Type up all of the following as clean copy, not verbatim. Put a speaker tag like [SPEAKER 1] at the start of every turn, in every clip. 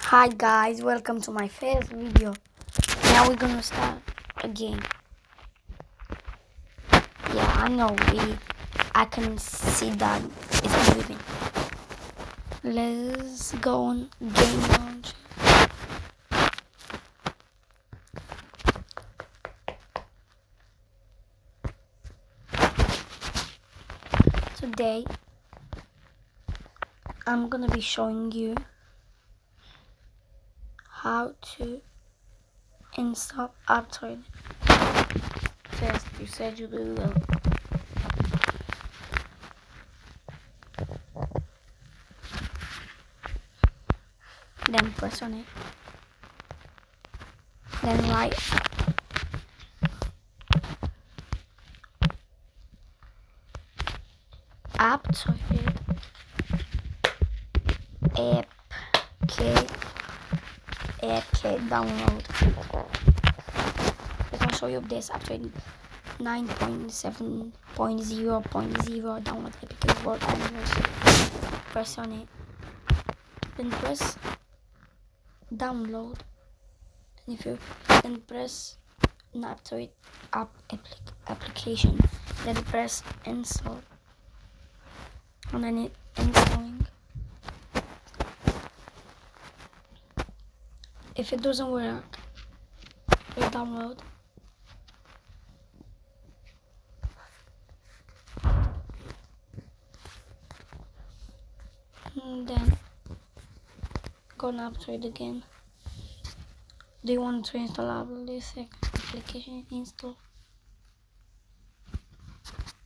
[SPEAKER 1] Hi guys, welcome to my first video. Now we're gonna start again. Yeah, I know I can see that it's moving. Let's go on game launch. Today I'm gonna be showing you how to install Aptoide. First, you search Google. Then press on it. Then write Aptoide APK download. Let me show you this Aptoide 9.7.0.0 download APK world anniversary. Press on it. Then press download. And if you then press an Aptoide application, then press install. And then it installing. If it doesn't work, you download. And then go on Aptoide again. Do you want to install this application? Install.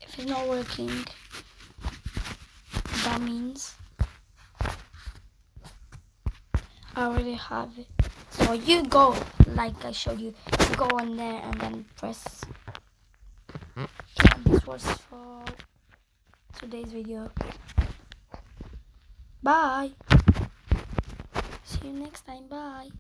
[SPEAKER 1] If it's not working, that means I already have it. So you go, like I showed you, you go on there and then press. Yeah, this was for today's video. Bye. See you next time. Bye.